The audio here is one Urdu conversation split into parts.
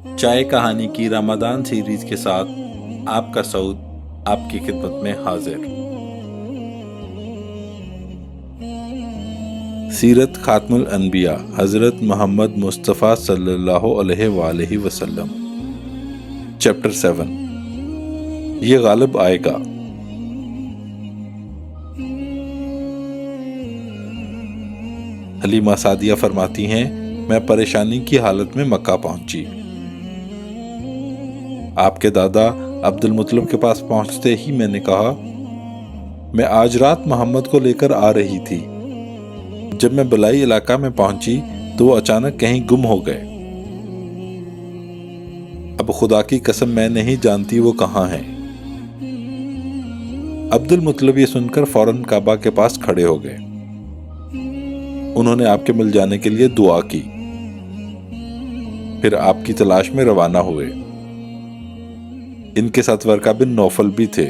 چائے کہانی کی رمضان سیریز کے ساتھ آپ کا سعود آپ کی خدمت میں حاضر۔ سیرت خاتم الانبیاء حضرت محمد مصطفیٰ صلی اللہ علیہ وآلہ وسلم، چیپٹر 7، یہ غالب آئے گا۔ حلیمہ سعدیہ فرماتی ہیں، میں پریشانی کی حالت میں مکہ پہنچی۔ آپ کے دادا عبد المطلب کے پاس پہنچتے ہی میں نے کہا، میں آج رات محمد کو لے کر آ رہی تھی۔ جب میں بلائی علاقہ میں پہنچی تو وہ اچانک کہیں گم ہو گئے۔ اب خدا کی قسم میں نہیں جانتی وہ کہاں ہیں۔ عبد المطلب یہ سن کر فوراً کعبہ کے پاس کھڑے ہو گئے۔ انہوں نے آپ کے مل جانے کے لیے دعا کی، پھر آپ کی تلاش میں روانہ ہوئے۔ ان کے ساتھ ورقہ بن نوفل بھی تھے۔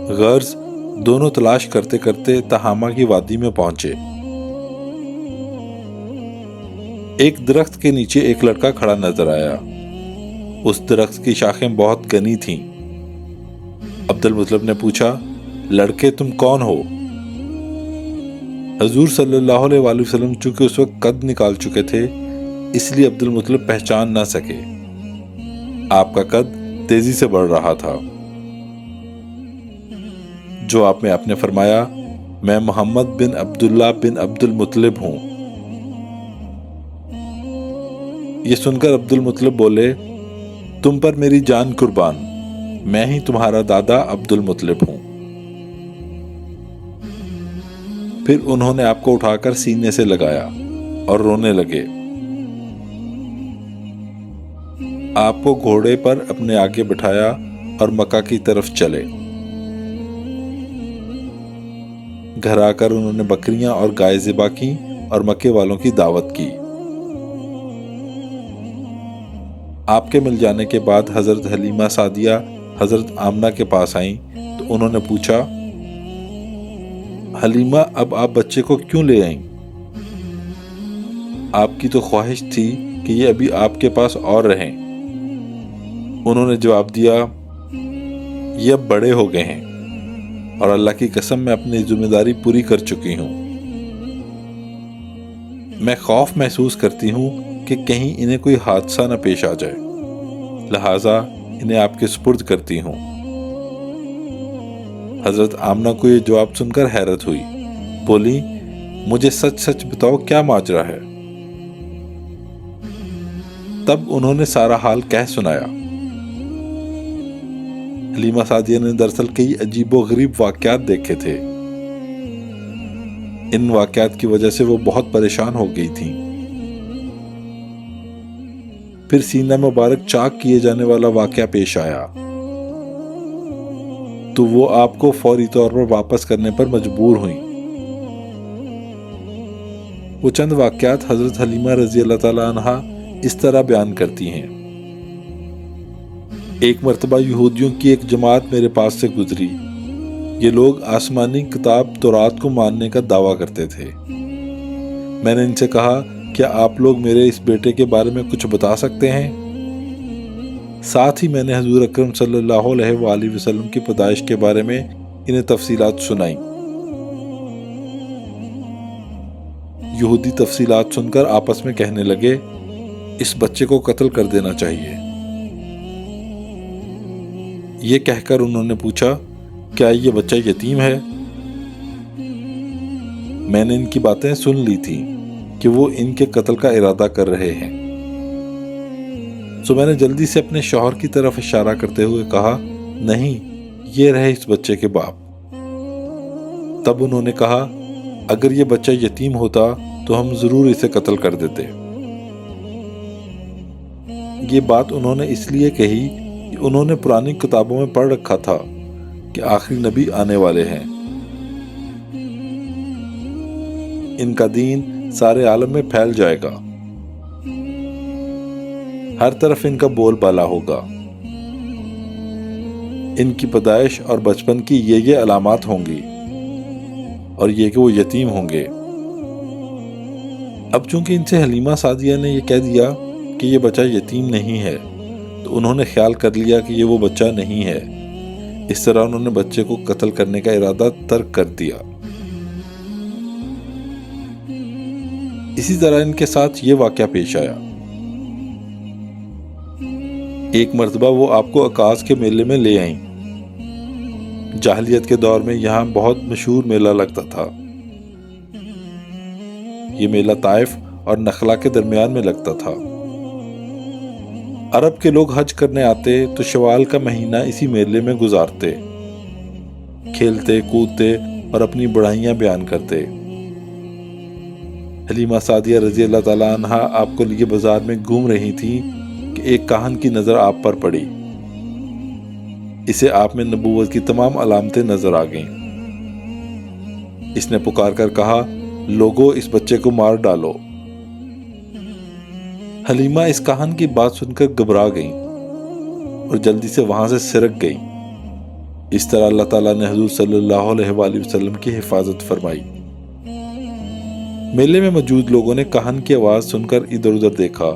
غرض دونوں تلاش کرتے کرتے تہامہ کی وادی میں پہنچے۔ ایک درخت کے نیچے ایک لڑکا کھڑا نظر آیا۔ اس درخت کی شاخیں بہت گھنی تھیں۔ عبد المطلب نے پوچھا، لڑکے تم کون ہو؟ حضور صلی اللہ علیہ وآلہ وسلم چونکہ اس وقت قد نکال چکے تھے، اس لیے عبد المطلب پہچان نہ سکے۔ آپ کا قد تیزی سے بڑھ رہا تھا۔ جواب میں آپ نے فرمایا، میں محمد بن عبداللہ بن عبد المطلب ہوں۔ یہ سن کر عبد المطلب بولے، تم پر میری جان قربان، میں ہی تمہارا دادا عبد المطلب ہوں۔ پھر انہوں نے آپ کو اٹھا کر سینے سے لگایا اور رونے لگے۔ آپ کو گھوڑے پر اپنے آگے بٹھایا اور مکہ کی طرف چلے۔ گھر آ کر انہوں نے بکریاں اور گائے ذبح کی اور مکے والوں کی دعوت کی۔ آپ کے مل جانے کے بعد حضرت حلیمہ سعدیہ حضرت آمنہ کے پاس آئیں تو انہوں نے پوچھا، حلیمہ اب آپ بچے کو کیوں لے آئیں؟ آپ کی تو خواہش تھی کہ یہ ابھی آپ کے پاس اور رہیں۔ انہوں نے جواب دیا، یہ اب بڑے ہو گئے ہیں اور اللہ کی قسم میں اپنی ذمہ داری پوری کر چکی ہوں۔ میں خوف محسوس کرتی ہوں کہ کہیں انہیں کوئی حادثہ نہ پیش آ جائے، لہٰذا انہیں آپ کے سپرد کرتی ہوں۔ حضرت آمنہ کو یہ جواب سن کر حیرت ہوئی، بولی، مجھے سچ سچ بتاؤ کیا ماجرا ہے؟ تب انہوں نے سارا حال کہہ سنایا۔ حلیمہ سعدیہ نے دراصل کئی عجیب و غریب واقعات دیکھے تھے۔ ان واقعات کی وجہ سے وہ بہت پریشان ہو گئی تھیں۔ پھر سینہ مبارک چاک کیے جانے والا واقعہ پیش آیا تو وہ آپ کو فوری طور پر واپس کرنے پر مجبور ہوئیں۔ وہ چند واقعات حضرت حلیمہ رضی اللہ تعالی عنہا اس طرح بیان کرتی ہیں، ایک مرتبہ یہودیوں کی ایک جماعت میرے پاس سے گزری۔ یہ لوگ آسمانی کتاب تورات کو ماننے کا دعویٰ کرتے تھے۔ میں نے ان سے کہا، کیا آپ لوگ میرے اس بیٹے کے بارے میں کچھ بتا سکتے ہیں؟ ساتھ ہی میں نے حضور اکرم صلی اللہ علیہ وآلہ وسلم کی پیدائش کے بارے میں انہیں تفصیلات سنائیں۔ یہودی تفصیلات سن کر آپس میں کہنے لگے، اس بچے کو قتل کر دینا چاہیے۔ یہ کہہ کر انہوں نے پوچھا، کیا یہ بچہ یتیم ہے؟ میں نے ان کی باتیں سن لی تھی کہ وہ ان کے قتل کا ارادہ کر رہے ہیں، سو میں نے جلدی سے اپنے شوہر کی طرف اشارہ کرتے ہوئے کہا، نہیں، یہ رہے اس بچے کے باپ۔ تب انہوں نے کہا، اگر یہ بچہ یتیم ہوتا تو ہم ضرور اسے قتل کر دیتے۔ یہ بات انہوں نے اس لیے کہی کہ انہوں نے پرانی کتابوں میں پڑھ رکھا تھا کہ آخری نبی آنے والے ہیں۔ ان کا دین سارے عالم میں پھیل جائے گا، ہر طرف ان کا بول بالا ہوگا۔ ان کی پیدائش اور بچپن کی یہ علامات ہوں گی اور یہ کہ وہ یتیم ہوں گے۔ اب چونکہ ان سے حلیمہ سعدیہ نے یہ کہہ دیا کہ یہ بچہ یتیم نہیں ہے، تو انہوں نے خیال کر لیا کہ یہ وہ بچہ نہیں ہے۔ اس طرح انہوں نے بچے کو قتل کرنے کا ارادہ ترک کر دیا۔ اسی طرح ان کے ساتھ یہ واقعہ پیش آیا۔ ایک مرتبہ وہ آپ کو عکاظ کے میلے میں لے آئیں۔ جاہلیت کے دور میں یہاں بہت مشہور میلہ لگتا تھا۔ یہ میلہ طائف اور نخلا کے درمیان میں لگتا تھا۔ عرب کے لوگ حج کرنے آتے تو شوال کا مہینہ اسی میلے میں گزارتے، کھیلتے کودتے اور اپنی بڑھائیاں بیان کرتے۔ حلیمہ سعدیہ رضی اللہ تعالیٰ عنہا آپ کو لیے بازار میں گھوم رہی تھیں کہ ایک کاہن کی نظر آپ پر پڑی۔ اسے آپ میں نبوت کی تمام علامتیں نظر آ گئیں۔ اس نے پکار کر کہا، لوگو اس بچے کو مار ڈالو۔ حلیمہ اس کاہن کی بات سن کر گھبرا گئیں اور جلدی سے وہاں سے سرک گئیں۔ اس طرح اللہ تعالیٰ نے حضور صلی اللہ علیہ وآلہ وسلم کی حفاظت فرمائی۔ میلے میں موجود لوگوں نے کاہن کی آواز سن کر ادھر ادھر دیکھا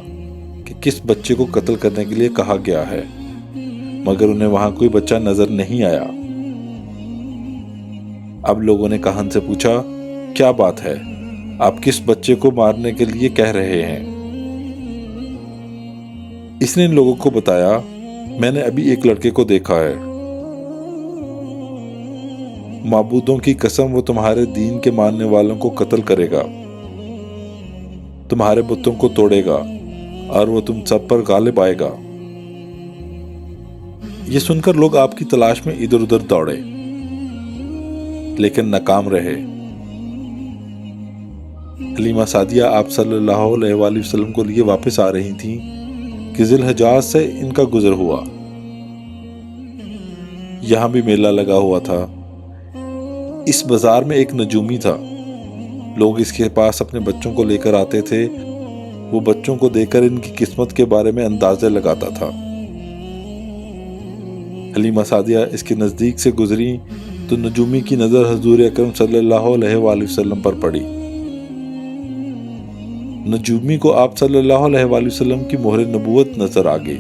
کہ کس بچے کو قتل کرنے کے لیے کہا گیا ہے، مگر انہیں وہاں کوئی بچہ نظر نہیں آیا۔ اب لوگوں نے کاہن سے پوچھا، کیا بات ہے؟ آپ کس بچے کو مارنے کے لیے کہہ رہے ہیں؟ اس نے ان لوگوں کو بتایا، میں نے ابھی ایک لڑکے کو دیکھا ہے۔ معبودوں کی قسم وہ تمہارے دین کے ماننے والوں کو قتل کرے گا، تمہارے بتوں کو توڑے گا اور وہ تم سب پر غالب آئے گا۔ یہ سن کر لوگ آپ کی تلاش میں ادھر ادھر دوڑے، لیکن ناکام رہے۔ حلیمہ سعدیہ آپ صلی اللہ علیہ وآلہ وسلم کو لیے واپس آ رہی تھیں کہ ذی الحجاز سے ان کا گزر ہوا۔ یہاں بھی میلہ لگا ہوا تھا۔ اس بازار میں ایک نجومی تھا۔ لوگ اس کے پاس اپنے بچوں کو لے کر آتے تھے۔ وہ بچوں کو دیکھ کر ان کی قسمت کے بارے میں اندازے لگاتا تھا۔ حلیمہ سعدیہ اس کے نزدیک سے گزری تو نجومی کی نظر حضور اکرم صلی اللہ علیہ وآلہ وسلم پر پڑی۔ نجومی کو آپ صلی اللہ علیہ وآلہ وسلم کی مہر نبوت نظر آ گئی۔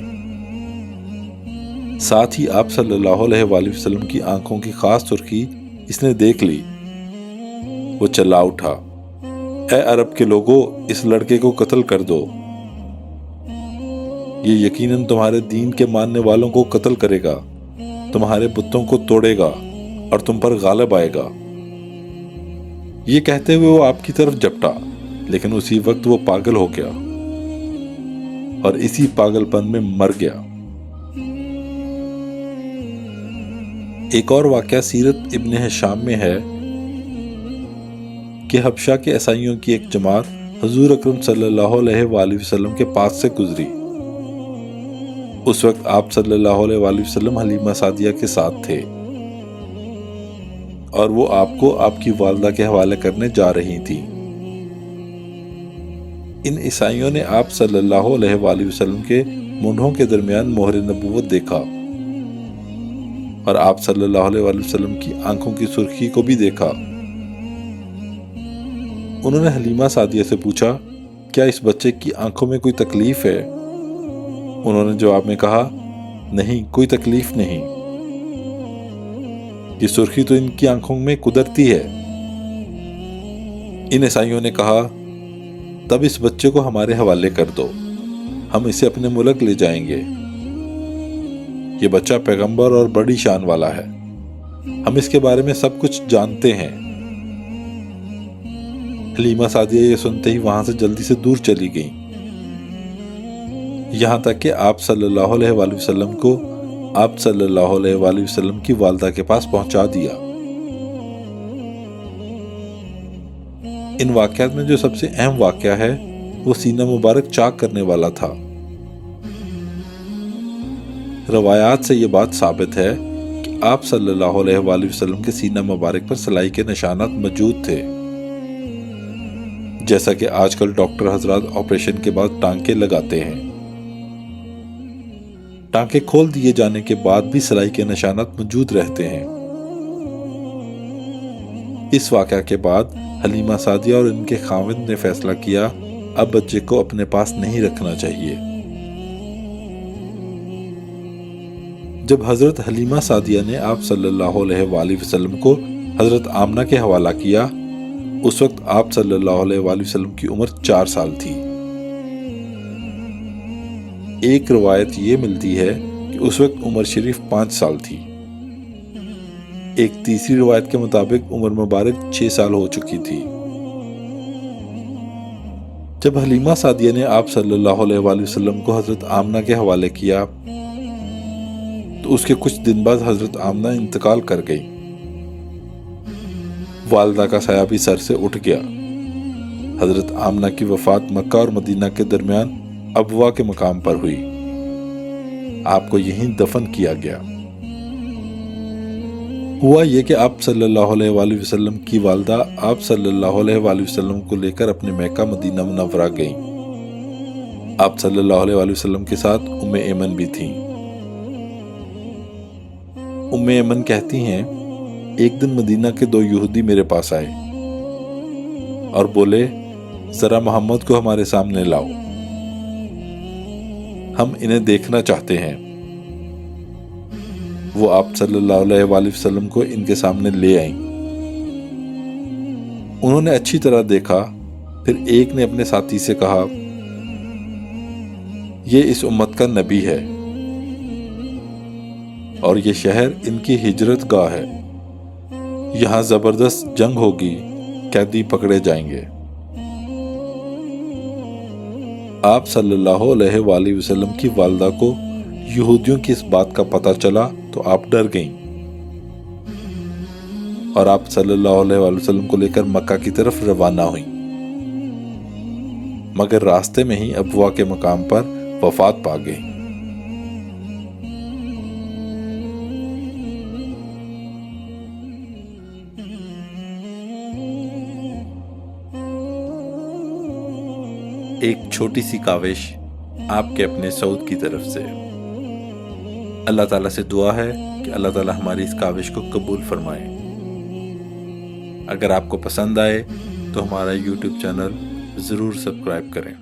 ساتھ ہی آپ صلی اللہ علیہ وآلہ وسلم کی آنکھوں کی خاص سرخی اس نے دیکھ لی۔ وہ چلا اٹھا، اے عرب کے لوگوں، اس لڑکے کو قتل کر دو۔ یہ یقیناً تمہارے دین کے ماننے والوں کو قتل کرے گا، تمہارے بتوں کو توڑے گا اور تم پر غالب آئے گا۔ یہ کہتے ہوئے وہ آپ کی طرف جھپٹا، لیکن اسی وقت وہ پاگل ہو گیا اور اسی پاگل پن میں مر گیا۔ ایک اور واقعہ سیرت ابن ہشام میں ہے کہ حبشہ کے عیسائیوں کی ایک جماعت حضور اکرم صلی اللہ علیہ وآلہ وسلم کے پاس سے گزری۔ اس وقت آپ صلی اللہ علیہ وآلہ وسلم حلیمہ سعدیہ کے ساتھ تھے اور وہ آپ کو آپ کی والدہ کے حوالے کرنے جا رہی تھی۔ ان عیسائیوں نے آپ صلی اللہ علیہ وآلہ وسلم کے مونڈھوں کے درمیان مہر نبوت دیکھا اور آپ صلی اللہ علیہ وآلہ وسلم کی آنکھوں کی سرخی کو بھی دیکھا۔ انہوں نے حلیمہ سعدیہ سے پوچھا، کیا اس بچے کی آنکھوں میں کوئی تکلیف ہے؟ انہوں نے جواب میں کہا، نہیں، کوئی تکلیف نہیں، یہ سرخی تو ان کی آنکھوں میں قدرتی ہے۔ ان عیسائیوں نے کہا، تب اس بچے کو ہمارے حوالے کر دو، ہم اسے اپنے ملک لے جائیں گے۔ یہ بچہ پیغمبر اور بڑی شان والا ہے، ہم اس کے بارے میں سب کچھ جانتے ہیں۔ حلیمہ سعدیہ یہ سنتے ہی وہاں سے جلدی سے دور چلی گئیں، یہاں تک کہ آپ صلی اللہ علیہ وآلہ وسلم کو آپ صلی اللہ علیہ وآلہ وسلم کی والدہ کے پاس پہنچا دیا۔ ان واقعات میں جو سب سے اہم واقعہ ہے وہ سینہ مبارک چاک کرنے والا تھا۔ روایات سے یہ بات ثابت ہے کہ آپ صلی اللہ علیہ وآلہ وسلم کے سینہ مبارک پر سلائی کے نشانات موجود تھے، جیسا کہ آج کل ڈاکٹر حضرات آپریشن کے بعد ٹانکے لگاتے ہیں۔ ٹانکے کھول دیے جانے کے بعد بھی سلائی کے نشانات موجود رہتے ہیں۔ اس واقعہ کے بعد حلیمہ سعدیہ اور ان کے خاوند نے فیصلہ کیا اب بچے کو اپنے پاس نہیں رکھنا چاہیے۔ جب حضرت حلیمہ سعدیہ نے آپ صلی اللہ علیہ وآلہ وسلم کو حضرت آمنہ کے حوالہ کیا، اس وقت آپ صلی اللہ علیہ وآلہ وسلم کی عمر 4 سال تھی۔ ایک روایت یہ ملتی ہے کہ اس وقت عمر شریف 5 سال تھی۔ ایک تیسری روایت کے مطابق عمر مبارک 6 سال ہو چکی تھی۔ جب حلیمہ سعدیہ نے آپ صلی اللہ علیہ وآلہ وسلم کو حضرت آمنہ کے حوالے کیا تو اس کے کچھ دن بعد حضرت آمنہ انتقال کر گئی۔ والدہ کا سایہ بھی سر سے اٹھ گیا۔ حضرت آمنہ کی وفات مکہ اور مدینہ کے درمیان ابوا کے مقام پر ہوئی۔ آپ کو یہیں دفن کیا گیا۔ ہوا یہ کہ آپ صلی اللہ علیہ وآلہ وسلم کی والدہ آپ صلی اللہ علیہ وآلہ وسلم کو لے کر اپنے مکہ مدینہ منورہ گئیں۔ آپ صلی اللہ علیہ وآلہ وسلم کے ساتھ ام ایمن بھی تھیں۔ ام ایمن کہتی ہیں، ایک دن مدینہ کے 2 یہودی میرے پاس آئے اور بولے، ذرا محمد کو ہمارے سامنے لاؤ، ہم انہیں دیکھنا چاہتے ہیں۔ وہ آپ صلی اللہ علیہ وآلہ وسلم کو ان کے سامنے لے آئیں۔ انہوں نے اچھی طرح دیکھا، پھر ایک نے اپنے ساتھی سے کہا، یہ اس امت کا نبی ہے اور یہ شہر ان کی ہجرت گاہ ہے، یہاں زبردست جنگ ہوگی، قیدی پکڑے جائیں گے۔ آپ صلی اللہ علیہ وآلہ وسلم کی والدہ کو یہودیوں کی اس بات کا پتہ چلا تو آپ ڈر گئیں اور آپ صلی اللہ علیہ وآلہ وسلم کو لے کر مکہ کی طرف روانہ ہوئیں، مگر راستے میں ہی ابوا کے مقام پر وفات پا گئیں۔ ایک چھوٹی سی کاوش آپ کے اپنے سعود کی طرف سے۔ اللہ تعالیٰ سے دعا ہے کہ اللہ تعالیٰ ہماری اس کاوش کو قبول فرمائے۔ اگر آپ کو پسند آئے تو ہمارا YouTube چینل ضرور سبسکرائب کریں۔